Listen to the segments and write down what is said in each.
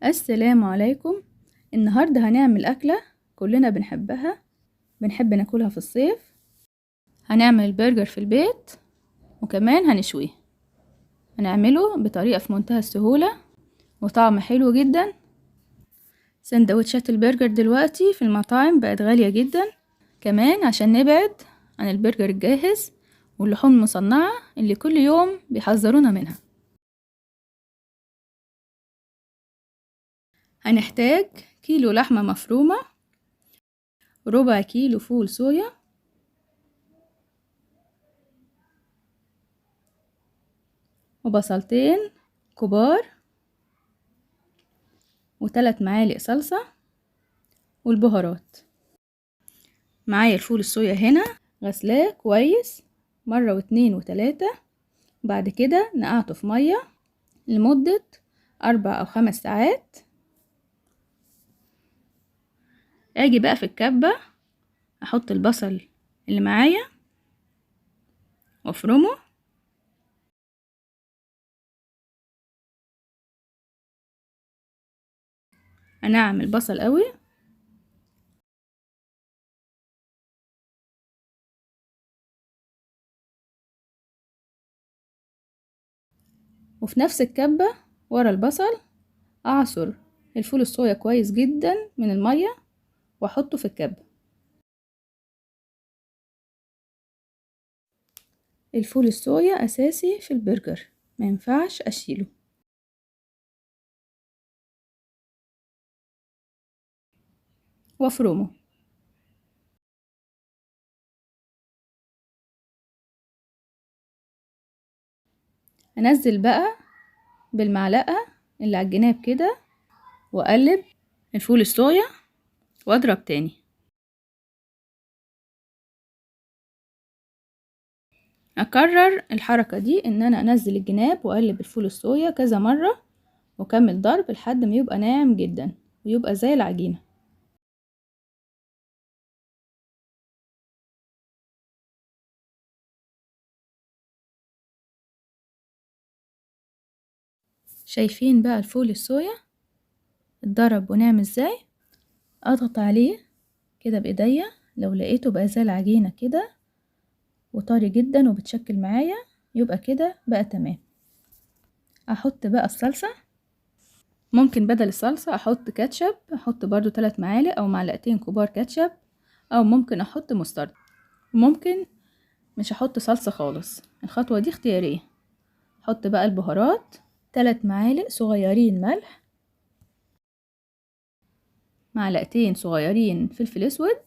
السلام عليكم. النهاردة هنعمل أكلة كلنا بنحبها، بنحب ناكلها في الصيف. هنعمل البرجر في البيت وكمان هنشويه. هنعمله بطريقة في منتهى السهولة وطعم حلو جدا. سندوتشات البرجر دلوقتي في المطاعم بقت غالية جدا، كمان عشان نبعد عن البرجر الجاهز واللحوم المصنعة اللي كل يوم بيحذرونا منها. هنحتاج كيلو لحمة مفرومة، ربع كيلو فول صويا، وبصلتين كبار، و3 معالق صلصة، والبهارات. معايا الفول الصويا هنا غسلاه كويس مرة واتنين وتلاتة، بعد كده نقعته في مية لمدة 4 أو 5 ساعات. اجي بقى في الكبة احط البصل اللي معايا وافرمه، انعم البصل قوي، وفي نفس الكبة ورا البصل اعصر الفول الصويا كويس جدا من المية واحطه في الكبة. الفول الصويا اساسي في البرجر، ما ينفعش اشيله. وافرمه. انزل بقى بالمعلقة اللي على الجناب كده واقلب الفول الصويا واضرب تاني. اكرر الحركة دي ان انا انزل الجناب واقلب الفول الصويا كذا مرة واكمل ضرب لحد ما يبقى ناعم جدا ويبقى زي العجينة. شايفين بقى الفول الصويا اتضرب وناعم ازاي؟ اضغط عليه كده بايديا، لو لقيته بقى زي العجينة كده وطري جدا وبتشكل معايا يبقى كده بقى تمام. احط بقى الصلصة، ممكن بدل الصلصة احط كاتشب، احط برضو 3 معالق او معلقتين كبار كاتشب، او ممكن احط مسترد، ممكن مش هحط صلصة خالص، الخطوة دي اختيارية. احط بقى البهارات، 3 معالق صغيرين ملح، معلقتين صغيرين فلفل اسود،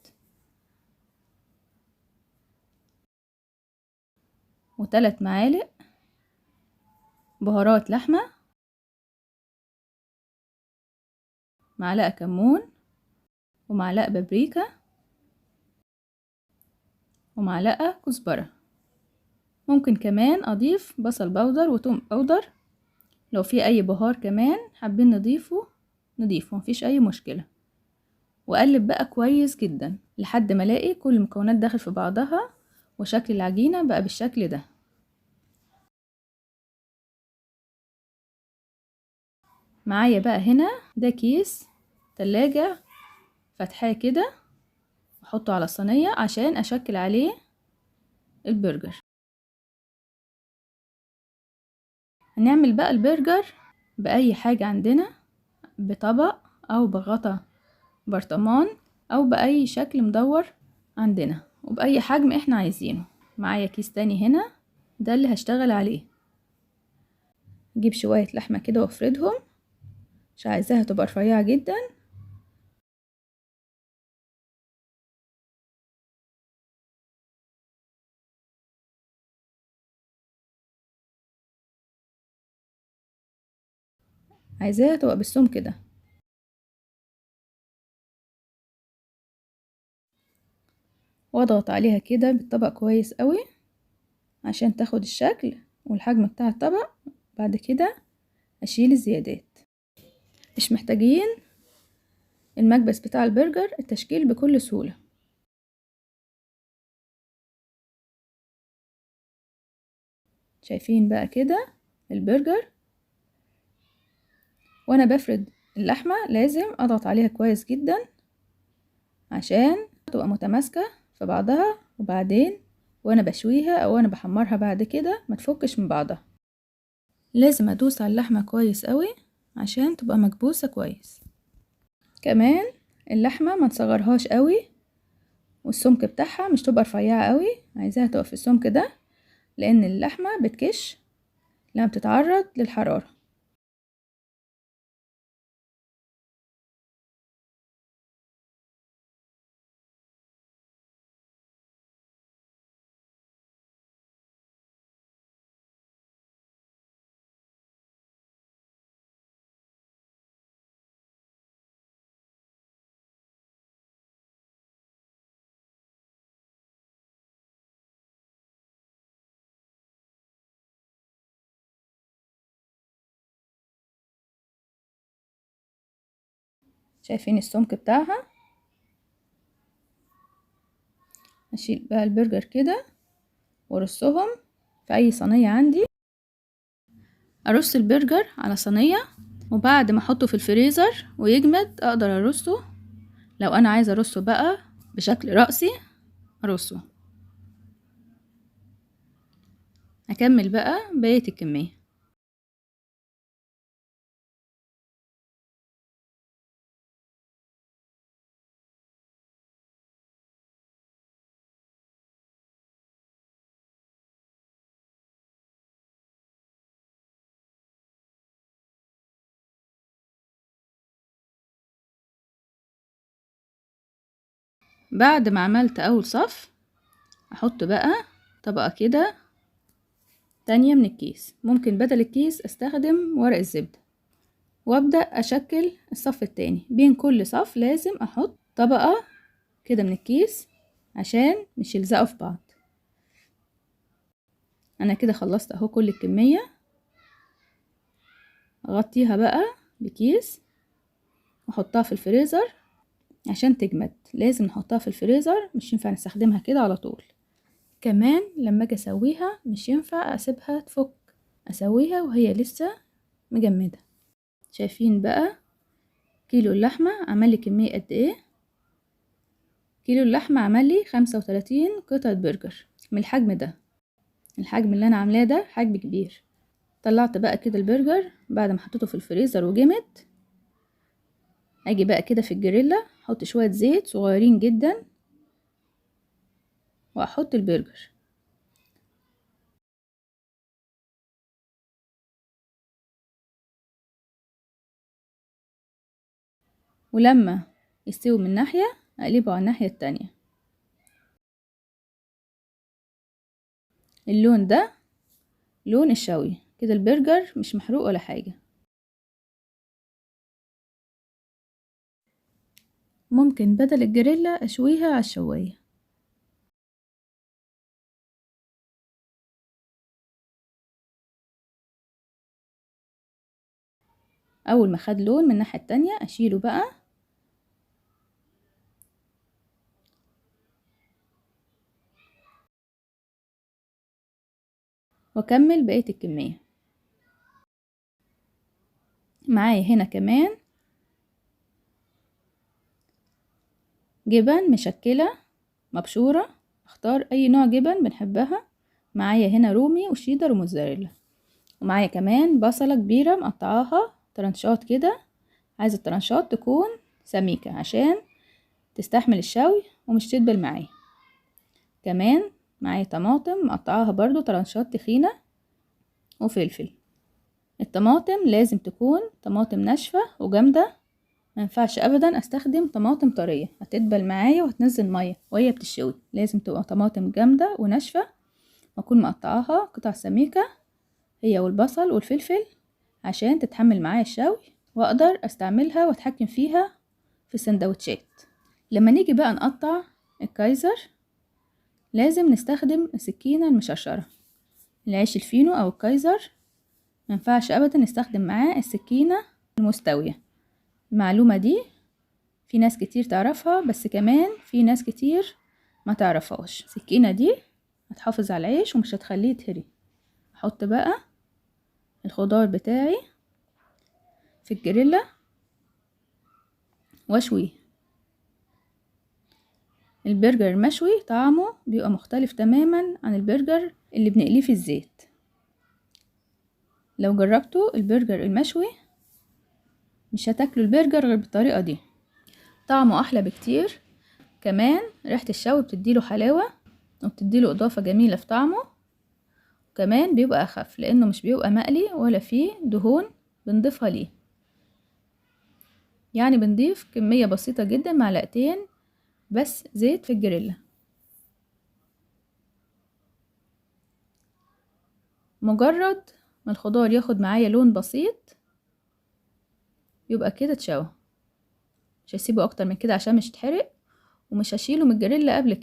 و3 معالق بهارات لحمة، معلقة كمون، ومعلقة بابريكا، ومعلقة كزبرة. ممكن كمان اضيف بصل بودر وتوم بودر، لو في اي بهار كمان حابين نضيفه مفيش اي مشكلة. واقلب بقى كويس جدا لحد ما الاقي كل المكونات داخل في بعضها وشكل العجينة بقى بالشكل ده. معايا بقى هنا ده كيس تلاجة فتحاه كده، احطه على الصينية عشان اشكل عليه البرجر. هنعمل بقى البرجر بأي حاجة عندنا، بطبق او بغطا برطمان او بأي شكل مدور عندنا وبأي حجم احنا عايزينه. معايا كيس تاني هنا ده اللي هشتغل عليه. اجيب شوية لحمة كده وافردهم، مش عايزاها تبقى رفيعة جدا. عايزاها تبقى بالسمك كده. واضغط عليها كده بالطبق كويس قوي عشان تاخد الشكل والحجم بتاع الطبق. بعد كده اشيل الزيادات. مش محتاجين المكبس بتاع البرجر، التشكيل بكل سهولة. شايفين بقى كده البرجر وانا بفرد اللحمة لازم اضغط عليها كويس جدا عشان تبقى متماسكة في بعضها، وبعدين وانا بشويها او انا بحمرها بعد كده ما تفكش من بعضها. لازم ادوس على اللحمة كويس قوي عشان تبقى مكبوسة كويس. كمان اللحمة ما تصغرهاش قوي، والسمك بتاعها مش تبقى رفيعة قوي، عايزاها تبقى في السمك ده لان اللحمة بتكش لما بتتعرض للحرارة. شايفين السمك بتاعها؟ اشيل بقى البرجر كده وارصهم في اي صينية عندي. ارص البرجر على صينية، وبعد ما احطه في الفريزر ويجمد اقدر ارصه. لو انا عايزة ارصه بقى بشكل رأسي ارصه. هكمل بقى بقية الكمية. بعد ما عملت اول صف احط بقى طبقة كده تانية من الكيس. ممكن بدل الكيس استخدم ورق الزبدة، وابدأ اشكل الصف التاني. بين كل صف لازم احط طبقة كده من الكيس عشان مش يلزقوا في بعض. انا كده خلصت اهو كل الكمية. اغطيها بقى بكيس واحطها في الفريزر عشان تجمد. لازم نحطها في الفريزر، مش ينفع نستخدمها كده على طول. كمان لما اجي اسويها مش ينفع اسيبها تفك، اسويها وهي لسه مجمدة. شايفين بقى كيلو اللحمة عمل لي كمية قد ايه؟ كيلو اللحمة عمل لي 35 قطعة برجر من الحجم ده. الحجم اللي انا عاملاه ده حجم كبير. طلعت بقى كده البرجر بعد ما حطيته في الفريزر وجمد. اجي بقى كده في الجريلا احط شوية زيت صغيرين جدا واحط البرجر. ولما يستوي من ناحية اقلبه على الناحية التانية. اللون ده لون الشوي كده، البرجر مش محروق ولا حاجة. ممكن بدل الجريلا اشويها على الشواية. اول ما خد لون من الناحية التانية اشيله بقى. واكمل بقية الكمية. معايا هنا كمان جبن مشكلة مبشورة، اختار اي نوع جبن بنحبها. معايا هنا رومي وشيدر وموتزاريلا. ومعايا كمان بصلة كبيرة مقطعاها ترنشات كده. عايزة الترنشات تكون سميكة عشان تستحمل الشوي ومش تدبل معايا. كمان معايا طماطم مقطعاها برضو ترنشات تخينة، وفلفل. الطماطم لازم تكون طماطم ناشفة وجامدة، ما ينفعش ابدا استخدم طماطم طريه هتدبل معايا وهتنزل ميه وهي بتشوي. لازم تبقى طماطم جامده وناشفه، واكون مقطعاها قطع سميكه هي والبصل والفلفل عشان تتحمل معايا الشوي، واقدر استعملها واتحكم فيها في السندوتشات. لما نيجي بقى نقطع الكايزر لازم نستخدم السكينه المشرشره. العيش الفينو او الكايزر ما ينفعش ابدا نستخدم معاه السكينه المستويه. المعلومه دي في ناس كتير تعرفها، بس كمان في ناس كتير ما تعرفهاش. السكينة دي هتحافظ على العيش ومش هتخليه يتهري. احط بقى الخضار بتاعي في الجريلا واشويه. البرجر المشوي طعمه بيبقى مختلف تماما عن البرجر اللي بنقليه في الزيت. لو جربتوا البرجر المشوي مش هتاكلوا البرجر غير بالطريقة دي، طعمه احلى بكتير. كمان ريحة الشوي بتديله حلاوة وبتديله اضافة جميلة في طعمه. كمان بيبقى اخف لانه مش بيبقى مقلي ولا فيه دهون بنضيفها ليه، يعني بنضيف كمية بسيطة جدا، معلقتين بس زيت في الجريلا. مجرد ما الخضار ياخد معايا لون بسيط يبقى كده اتشوى. مش هسيبه اكتر من كده عشان مش يتحرق، ومش هشيله من الجريلا قبل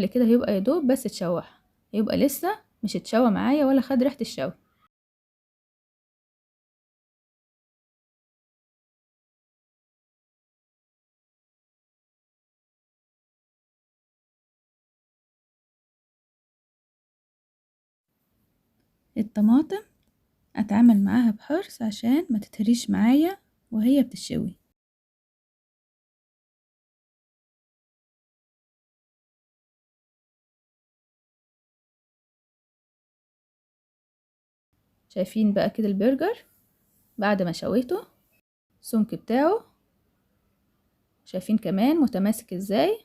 كده هيبقى يدوب بس اتشوح، يبقى لسه مش اتشوى معايا ولا خد ريحة الشوي. الطماطم اتعامل معاها بحرص عشان ما تتهريش معايا وهي بتشوي. شايفين بقى كده البرجر بعد ما شويته السمك بتاعه، شايفين كمان متماسك ازاي.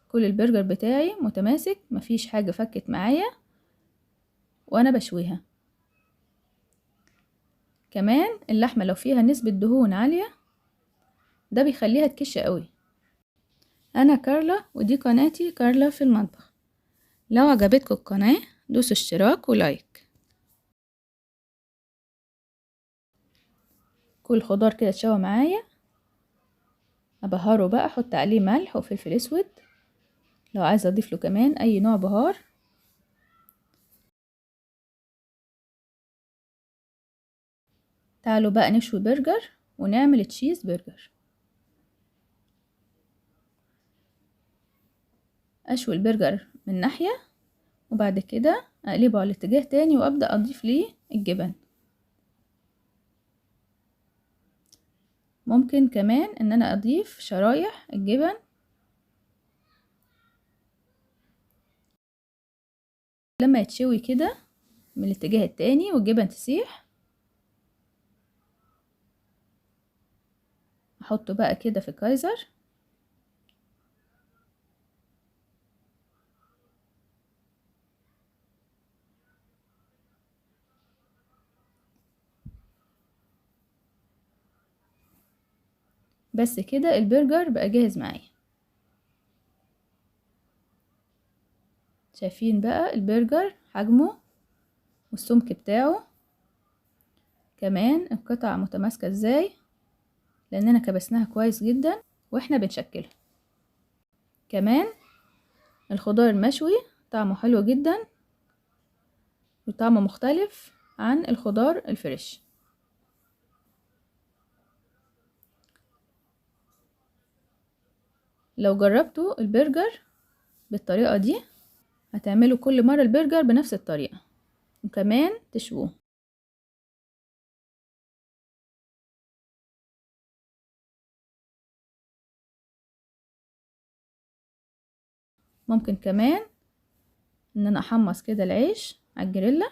كل البرجر بتاعي متماسك، مفيش حاجة فكت معايا وانا بشويها. كمان اللحمة لو فيها نسبة دهون عالية ده بيخليها تكش قوي. انا كارلا ودي قناتي كارلا في المطبخ. لو عجبتكم القناة دوسوا اشتراك ولايك. كل خضار كده اتشوى معايا ابهره بقى، احط عليه ملح وفلفل اسود، لو عايزه اضيف له كمان اي نوع بهار. تعالوا بقى نشوي برجر ونعمل تشيز برجر. اشوي البرجر من ناحية وبعد كده اقلبه على اتجاه تاني وابدأ اضيف ليه الجبن. ممكن كمان ان انا اضيف شرايح الجبن. لما يتشوي كده من الاتجاه التاني والجبن تسيح احطه بقى كده في كايزر. بس كده البرجر بقى جاهز معايا. شايفين بقى البرجر حجمه والسمك بتاعه، كمان القطع متماسكة ازاي لاننا كبسناها كويس جدا واحنا بنشكلها. كمان الخضار المشوي طعمه حلو جدا وطعمه مختلف عن الخضار الفريش. لو جربتوا البرجر بالطريقة دي هتعملوا كل مرة البرجر بنفس الطريقة وكمان تشووه. ممكن كمان ان انا احمص كده العيش على الجريلا،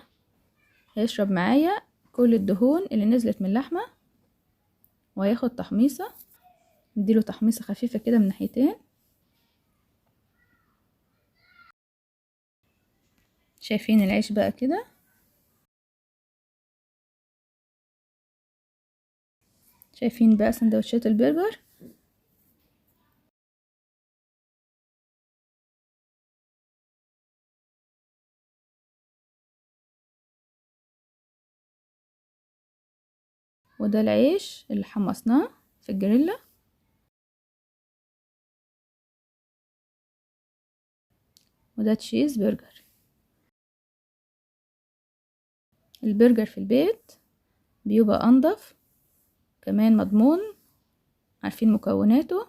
هيشرب معايا كل الدهون اللي نزلت من اللحمة وهياخد تحميصة. نديله تحميصة خفيفة كده من ناحيتين. شايفين العيش بقى كده. شايفين بقى سندوتشات البرجر. وده العيش اللي حمصناه في الجريلا. وده تشيز برجر. البرجر في البيت بيبقى انضف، كمان مضمون، عارفين مكوناته.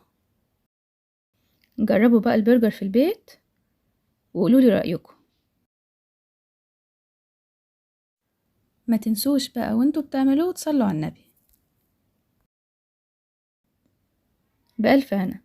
جربوا بقى البرجر في البيت وقولولي رأيكم. ما تنسوش بقى وانتوا بتعملوه تصلوا على النبي. بألف هنا.